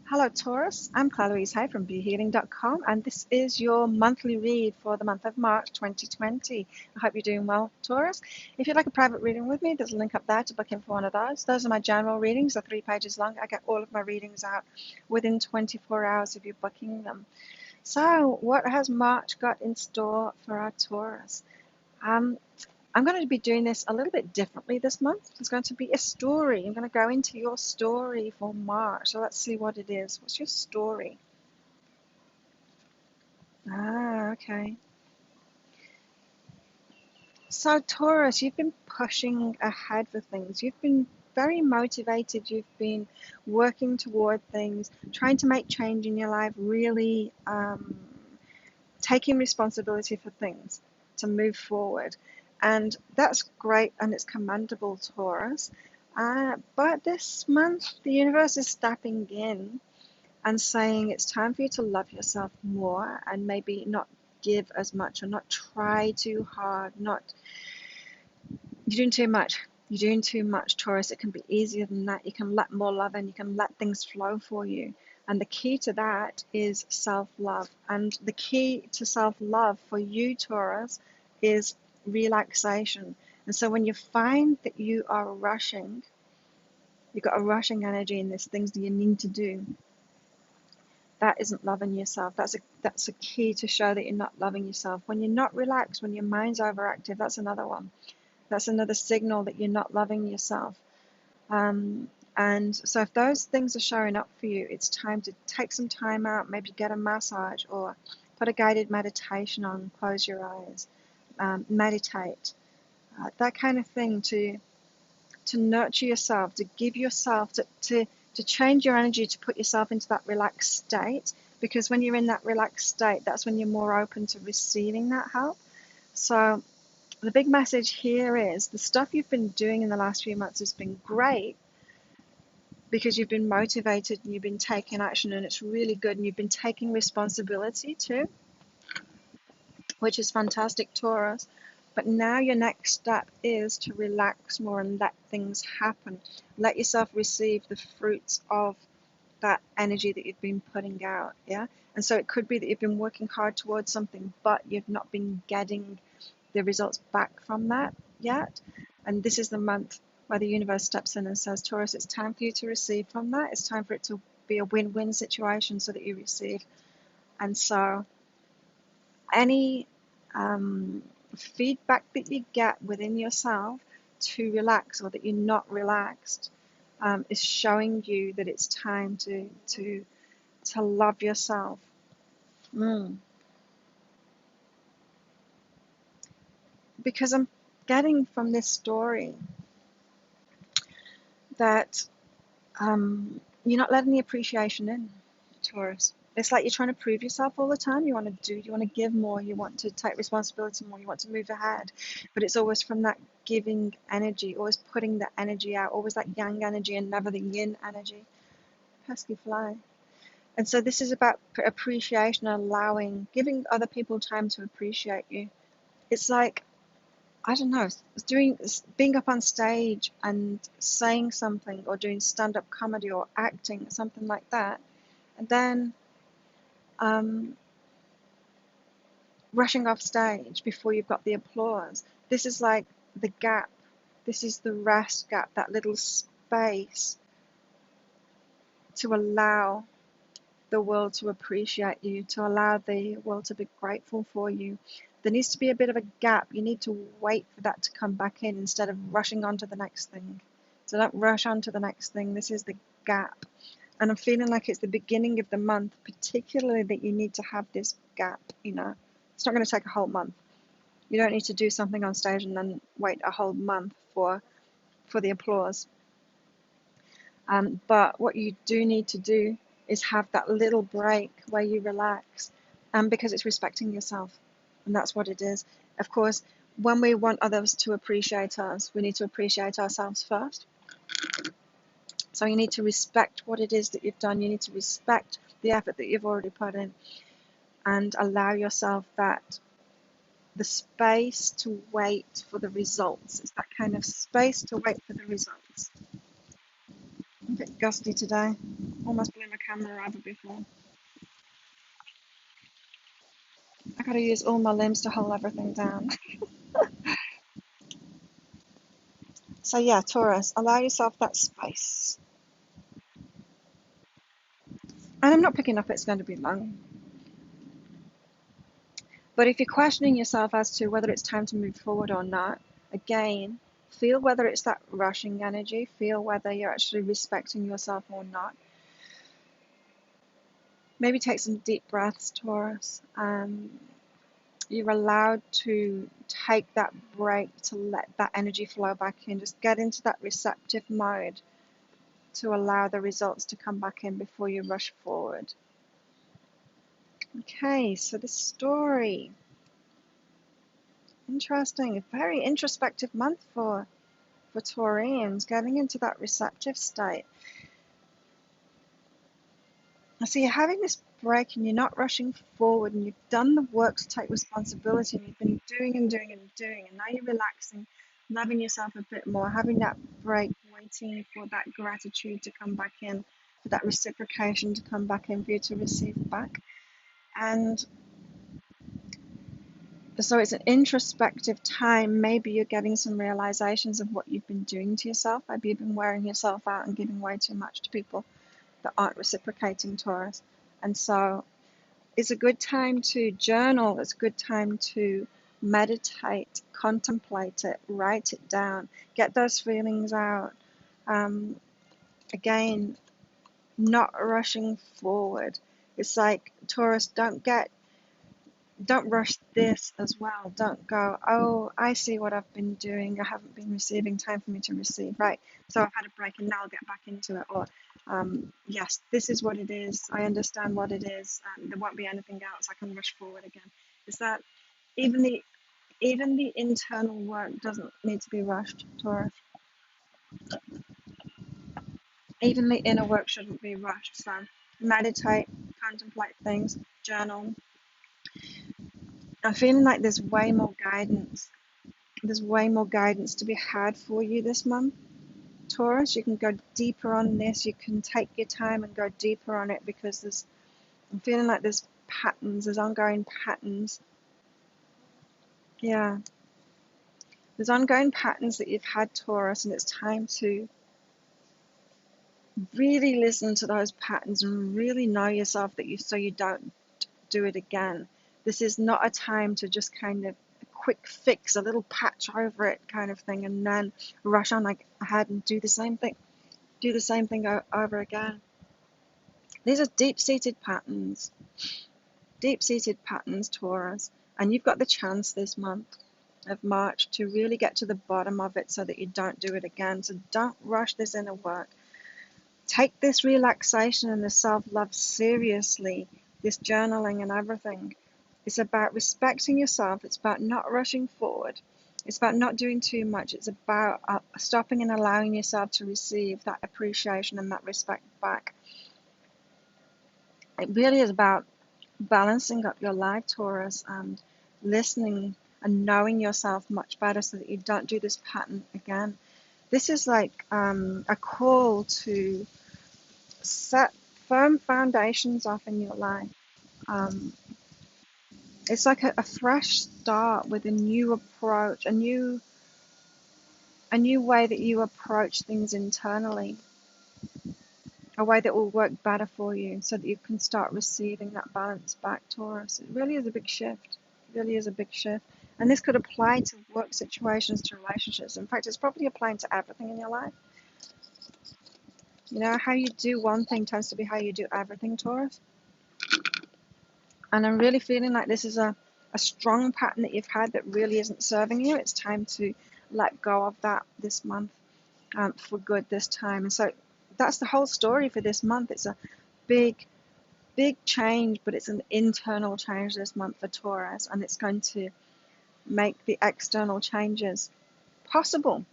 Hello, Taurus. I'm Claire-Louise Hay from BeHealing.com, and this is your monthly read for the month of March 2020. I hope you're doing well, Taurus. If you'd like a private reading with me, there's a link up there to book in for one of those. Those are my general readings. They're 3 pages long. I get all of my readings out within 24 hours of you booking them. So, what has March got in store for our Taurus? I'm going to be doing this a little bit differently this month. It's going to be a story. I'm going to go into your story for March. So let's see what it is. What's your story? Okay. So Taurus, you've been pushing ahead for things. You've been very motivated. You've been working toward things, trying to make change in your life, really taking responsibility for things to move forward. And that's great and it's commendable, Taurus. But this month, the universe is stepping in and saying it's time for you to love yourself more and maybe not give as much or not try too hard. You're doing too much. You're doing too much, Taurus. It can be easier than that. You can let more love in. You can let things flow for you. And the key to that is self-love. And the key to self-love for you, Taurus, is relaxation. And so when you find that you are rushing, you've got a rushing energy and there's things that you need to do, that isn't loving yourself. That's a key to show that you're not loving yourself. When you're not relaxed, when your mind's overactive, that's another one. That's another signal that you're not loving yourself. And so if those things are showing up for you, it's time to take some time out, maybe get a massage or put a guided meditation on, close your eyes, meditate, that kind of thing to nurture yourself, to give yourself, to change your energy, to put yourself into that relaxed state. Because when you're in that relaxed state, that's when you're more open to receiving that help. So the big message here is the stuff you've been doing in the last few months has been great because you've been motivated and you've been taking action and it's really good and you've been taking responsibility too, which is fantastic, Taurus. But now your next step is to relax more and let things happen. Let yourself receive the fruits of that energy that you've been putting out, yeah? And so it could be that you've been working hard towards something, but you've not been getting the results back from that yet. And this is the month where the universe steps in and says, Taurus, it's time for you to receive from that. It's time for it to be a win-win situation so that you receive. And so any feedback that you get within yourself to relax or that you're not relaxed is showing you that it's time to love yourself. Because I'm getting from this story that you're not letting the appreciation in, Taurus. It's like you're trying to prove yourself all the time. You want to give more, you want to take responsibility more, you want to move ahead. But it's always from that giving energy, always putting the energy out, always that yang energy and never the yin energy. Pesky fly. And so this is about appreciation, giving other people time to appreciate you. It's like, I don't know, being up on stage and saying something or doing stand-up comedy or acting, something like that, and then rushing off stage before you've got the applause. This is like the gap. This is the rest gap, that little space to allow the world to appreciate you, to allow the world to be grateful for you. There needs to be a bit of a gap. You need to wait for that to come back in instead of rushing on to the next thing. So don't rush on to the next thing. This is the gap. And I'm feeling like it's the beginning of the month, particularly that you need to have this gap, you know. It's not going to take a whole month. You don't need to do something on stage and then wait a whole month for the applause. But what you do need to do is have that little break where you relax, because it's respecting yourself. And that's what it is. Of course, when we want others to appreciate us, we need to appreciate ourselves first. So you need to respect what it is that you've done. You need to respect the effort that you've already put in and allow yourself the space to wait for the results. It's that kind of space to wait for the results. A bit gusty today. Almost blew my camera over before. I gotta use all my limbs to hold everything down. So yeah, Taurus, allow yourself that space. And I'm not picking up it's going to be long. But if you're questioning yourself as to whether it's time to move forward or not, again, feel whether it's that rushing energy, feel whether you're actually respecting yourself or not. Maybe take some deep breaths, Taurus. You're allowed to take that break to let that energy flow back in. Just get into that receptive mode to allow the results to come back in before you rush forward. Okay, so the story. Interesting. A very introspective month for Taurians, getting into that receptive state. So you're having this break and you're not rushing forward and you've done the work to take responsibility and you've been doing and doing and doing and now you're relaxing, loving yourself a bit more, having that break, waiting for that gratitude to come back in, for that reciprocation to come back in for you to receive back. And so it's an introspective time. Maybe you're getting some realizations of what you've been doing to yourself. Maybe you've been wearing yourself out and giving way too much to people that aren't reciprocating, Taurus. And so it's a good time to journal. It's a good time to meditate, contemplate it, write it down, get those feelings out. Again, not rushing forward. It's like, Taurus, don't rush this as well. Don't go, oh, I see what I've been doing. I haven't been receiving. Time for me to receive. Right. So I've had a break and now I'll get back into it. Or, yes, this is what it is. I understand what it is. There won't be anything else. I can rush forward again. Is that even the internal work doesn't need to be rushed, Taurus. Even the inner work shouldn't be rushed. So meditate, contemplate things, journal. I'm feeling like there's way more guidance. There's way more guidance to be had for you this month, Taurus. You can go deeper on this. You can take your time and go deeper on it because I'm feeling like there's patterns, there's ongoing patterns. Yeah, there's ongoing patterns that you've had, Taurus, and it's time to really listen to those patterns and really know yourself so you don't do it again. This is not a time to just kind of quick fix a little patch over it kind of thing and then rush on like ahead and do the same thing over again. These are deep-seated patterns, Taurus, and you've got the chance this month of March to really get to the bottom of it so that you don't do it again. So don't rush this inner work. Take this relaxation and the self-love seriously, this journaling and everything. It's about respecting yourself. It's about not rushing forward. It's about not doing too much. It's about stopping and allowing yourself to receive that appreciation and that respect back. It really is about balancing up your life, Taurus, and listening and knowing yourself much better so that you don't do this pattern again. This is like a call to set firm foundations off in your life. Um, it's like a fresh start with a new approach, a new way that you approach things internally, a way that will work better for you so that you can start receiving that balance back, Taurus. It really is a big shift. It really is a big shift. And this could apply to work situations, to relationships. In fact, it's probably applying to everything in your life. You know, how you do one thing tends to be how you do everything, Taurus. And I'm really feeling like this is a strong pattern that you've had that really isn't serving you. It's time to let go of that this month for good this time. And so that's the whole story for this month. It's a big, big change, but it's an internal change this month for Taurus, and it's going to make the external changes possible.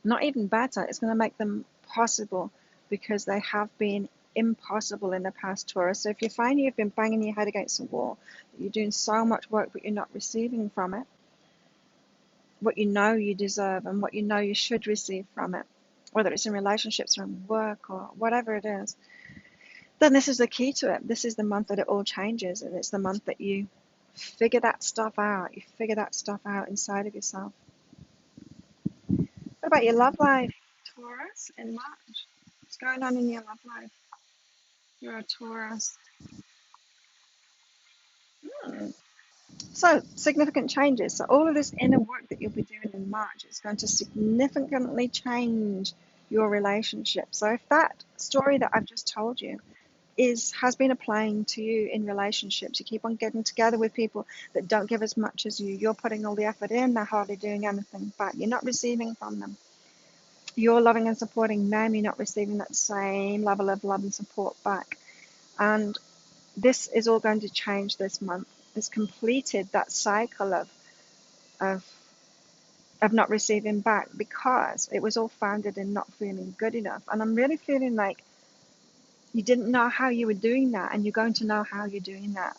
Not even better, it's going to make them possible because they have been impossible in the past, Taurus. So if you find you've been banging your head against the wall, that you're doing so much work but you're not receiving from it what you know you deserve and what you know you should receive from it, whether it's in relationships or in work or whatever it is, then this is the key to it. This is the month that it all changes, and it's the month that you figure that stuff out. You figure that stuff out inside of yourself. What about your love life, Taurus, in March? What's going on in your love life? You're a Taurus. Hmm. So, significant changes. So, all of this inner work that you'll be doing in March is going to significantly change your relationship. So, if that story that I've just told you has been applying to you in relationships, you keep on getting together with people that don't give as much as you. You're putting all the effort in, they're hardly doing anything back. You're not receiving from them. You're loving and supporting them, you're not receiving that same level of love and support back. And this is all going to change this month. It's completed that cycle of of not receiving back because it was all founded in not feeling good enough. And I'm really feeling like you didn't know how you were doing that, and you're going to know how you're doing that.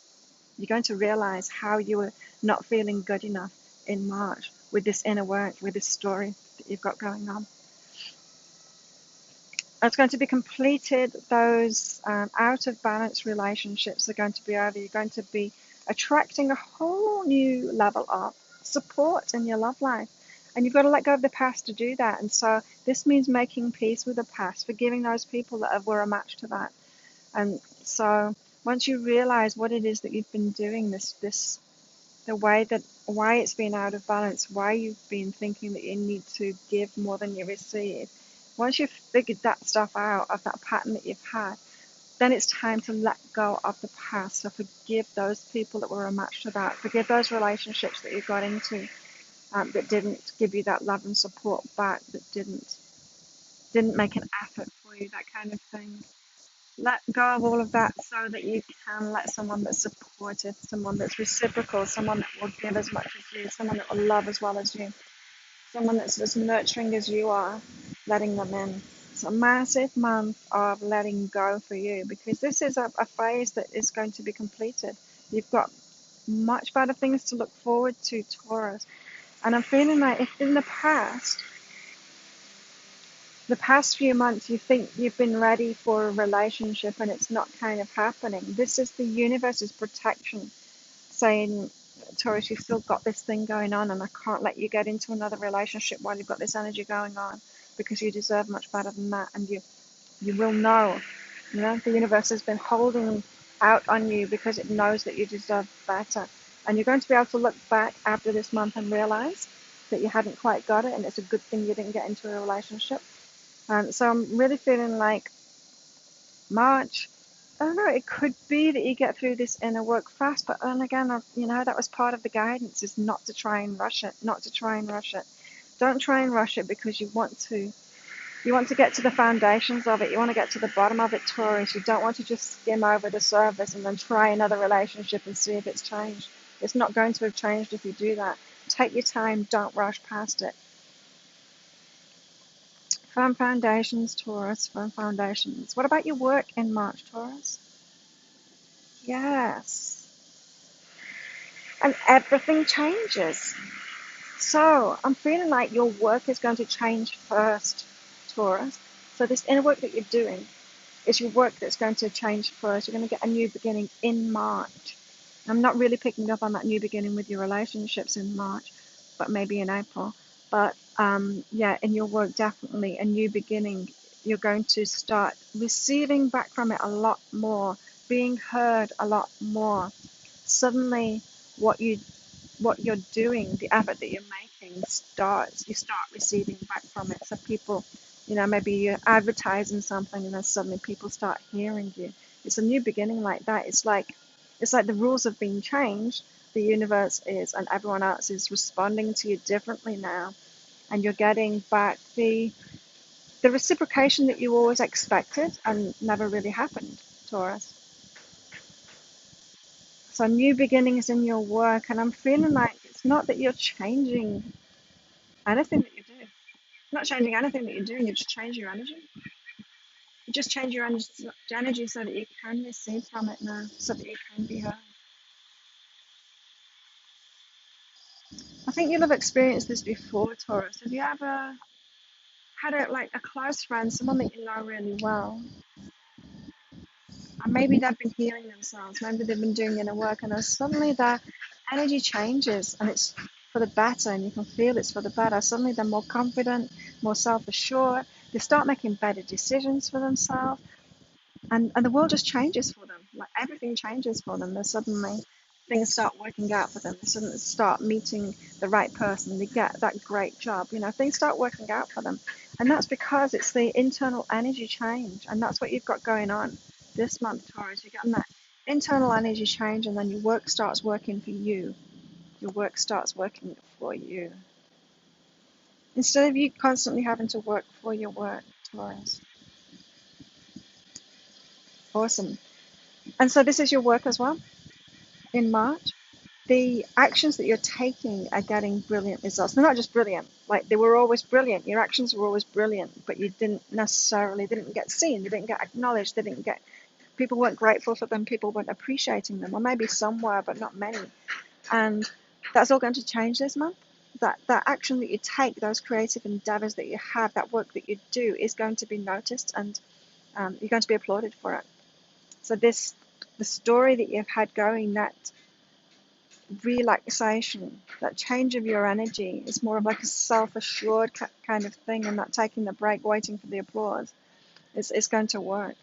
You're going to realize how you were not feeling good enough in March with this inner work, with this story that you've got going on. It's going to be completed. Those out of balance relationships are going to be over. You're going to be attracting a whole new level of support in your love life. And you've got to let go of the past to do that. And so this means making peace with the past, forgiving those people that were a match to that. And so once you realize what it is that you've been doing, the way that why it's been out of balance, why you've been thinking that you need to give more than you receive. Once you've figured that stuff out of that pattern that you've had, then it's time to let go of the past. So forgive those people that were a match to that. Forgive those relationships that you got into that didn't give you that love and support back, that didn't make an effort for you, that kind of thing. Let go of all of that so that you can let someone that's supportive, someone that's reciprocal, someone that will give as much as you, someone that will love as well as you, someone that's as nurturing as you are, letting them in. It's a massive month of letting go for you because this is a phase that is going to be completed. You've got much better things to look forward to, Taurus. And I'm feeling like if in the past few months you think you've been ready for a relationship and it's not kind of happening, this is the universe's protection saying, Taurus, you've still got this thing going on and I can't let you get into another relationship while you've got this energy going on because you deserve much better than that, and you will know. The universe has been holding out on you because it knows that you deserve better. And you're going to be able to look back after this month and realize that you hadn't quite got it, and it's a good thing you didn't get into a relationship. So I'm really feeling like March, I don't know, it could be that you get through this inner work fast, but then again, that was part of the guidance, is not to try and rush it, not to try and rush it. Don't try and rush it because you want to get to the foundations of it. You want to get to the bottom of it, Taurus. You don't want to just skim over the surface and then try another relationship and see if it's changed. It's not going to have changed if you do that. Take your time. Don't rush past it. Firm foundations, Taurus. Firm foundations. What about your work in March, Taurus? Yes. And everything changes. So I'm feeling like your work is going to change first, Taurus. So this inner work that you're doing, it's your work that's going to change first. You're going to get a new beginning in March. I'm not really picking up on that new beginning with your relationships in March, but maybe in April. But yeah, in your work, definitely a new beginning. You're going to start receiving back from it a lot more, being heard a lot more. Suddenly, what you what you're doing, the effort that you're making you start receiving back from it. So people, maybe you're advertising something and then suddenly people start hearing you. It's a new beginning like that. It's like the rules have been changed. The universe is, and everyone else is responding to you differently now. And you're getting back the reciprocation that you always expected and never really happened, Taurus. So new beginnings in your work, and I'm feeling like it's not that you're changing anything that you do. You're not changing anything that you're doing, you just change your energy. You just change your energy so that you can receive from it now, so that you can be heard. I think you'll have experienced this before, Taurus. Have you ever had a close friend, someone that you know really well, and maybe they've been healing themselves, maybe they've been doing inner work, and then suddenly their energy changes and it's for the better, and you can feel it's for the better. Suddenly they're more confident, more self-assured, they start making better decisions for themselves, and the world just changes for them. Like everything changes for them. They suddenly things start working out for them. They suddenly start meeting the right person. They get that great job. Things start working out for them, and that's because it's the internal energy change, and that's what you've got going on this month, Taurus. You're getting that internal energy change, and then your work starts working for you. Your work starts working for you instead of you constantly having to work for your work, Taurus. Awesome. And so this is your work as well in March. The actions that you're taking are getting brilliant results. They're not just brilliant, like they were always brilliant. Your actions were always brilliant, but you didn't get seen, they didn't get acknowledged, people weren't grateful for them, people weren't appreciating them, or maybe some were, but not many. And that's all going to change this month. That action that you take, those creative endeavors that you have, that work that you do is going to be noticed, and you're going to be applauded for it. So the story that you've had going, that relaxation, that change of your energy is more of like a self-assured kind of thing, and not taking the break, waiting for the applause, is going to work.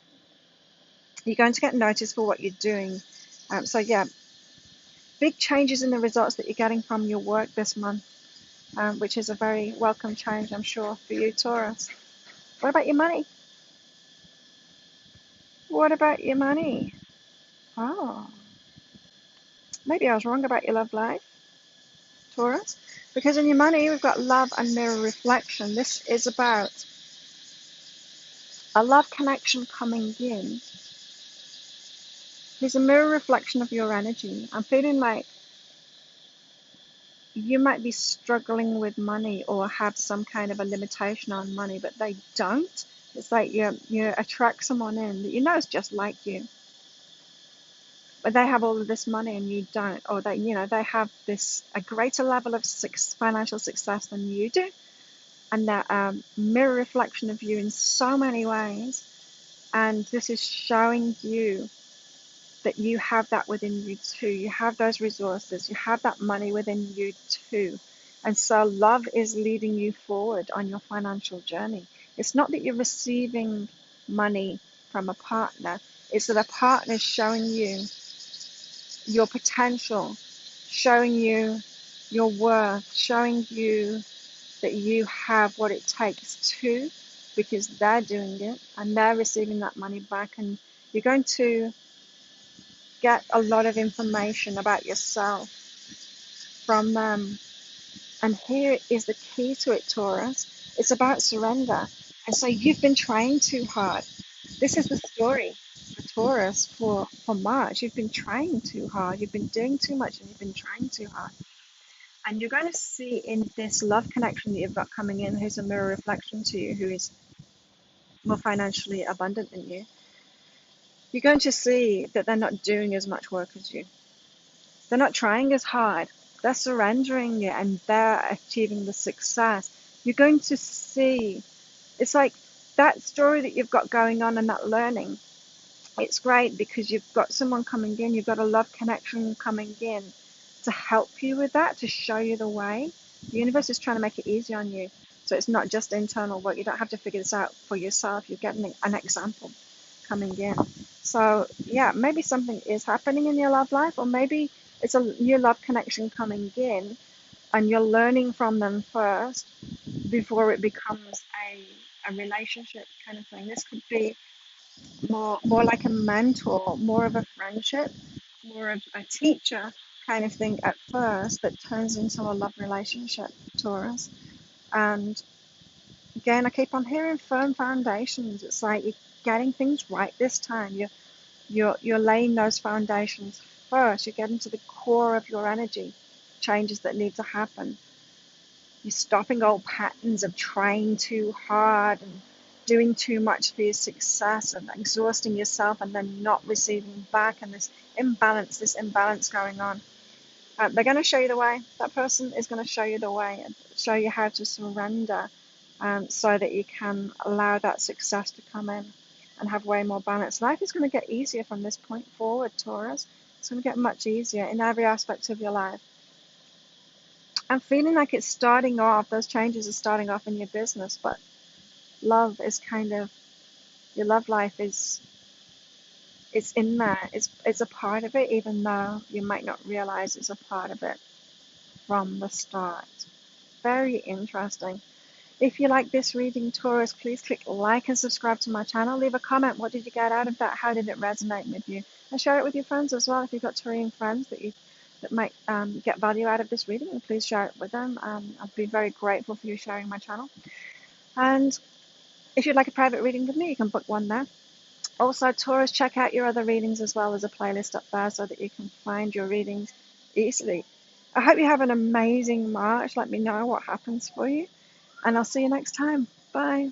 You're going to get noticed for what you're doing. So yeah, big changes in the results that you're getting from your work this month, which is a very welcome change, I'm sure, for you, Taurus. What about your money? What about your money? Oh, maybe I was wrong about your love life, Taurus. Because in your money, we've got love and mirror reflection. This is about a love connection coming in. There's a mirror reflection of your energy. I'm feeling like you might be struggling with money or have some kind of a limitation on money, but they don't. It's like you attract someone in that you know is just like you, but they have all of this money and you don't, or they have this a greater level of financial success than you do, and they're a mirror reflection of you in so many ways. And this is showing you that you have that within you too. You have those resources, you have that money within you too. And so love is leading you forward on your financial journey. It's not that you're receiving money from a partner, it's that a partner is showing you your potential, showing you your worth, showing you that you have what it takes to, because they're doing it and they're receiving that money back. And you're going to get a lot of information about yourself from them. And here is the key to it, Taurus. It's about surrender. And so you've been trying too hard. This is the story for Taurus for March. You've been trying too hard. You've been doing too much and you've been trying too hard. And you're going to see in this love connection that you've got coming in, who's a mirror reflection to you, who is more financially abundant than you, you're going to see that they're not doing as much work as you. They're not trying as hard. They're surrendering it and they're achieving the success. You're going to see, it's like that story that you've got going on and that learning. It's great because you've got someone coming in, you've got a love connection coming in to help you with that, to show you the way. The universe is trying to make it easy on you. So it's not just internal work. You don't have to figure this out for yourself. You're getting an example coming in. So yeah, maybe something is happening in your love life, or maybe it's a new love connection coming in and you're learning from them first before it becomes a relationship kind of thing. This could be more like a mentor, more of a friendship, more of a teacher kind of thing at first, that turns into a love relationship, Taurus. And again, I keep on hearing firm foundations. It's like you're getting things right this time. You're laying those foundations first. You're getting to the core of your energy changes that need to happen. You're stopping old patterns of trying too hard and doing too much for your success and exhausting yourself and then not receiving back, and this imbalance going on. They're going to show you the way. That person is going to show you the way and show you how to surrender so that you can allow that success to come in and have way more balance. Life is going to get easier from this point forward, Taurus. It's going to get much easier in every aspect of your life. I'm feeling like it's starting off, those changes are starting off in your business, but love is kind of, your love life is, it's in there. It's a part of it, even though you might not realize it's a part of it from the start. Very interesting. If you like this reading, Taurus, please click like and subscribe to my channel. Leave a comment. What did you get out of that? How did it resonate with you? And share it with your friends as well. If you've got Taurian friends that might get value out of this reading, please share it with them. I'd be very grateful for you sharing my channel. And if you'd like a private reading with me, you can book one there. Also, Taurus, check out your other readings as well as a playlist up there so that you can find your readings easily. I hope you have an amazing March. Let me know what happens for you. And I'll see you next time. Bye.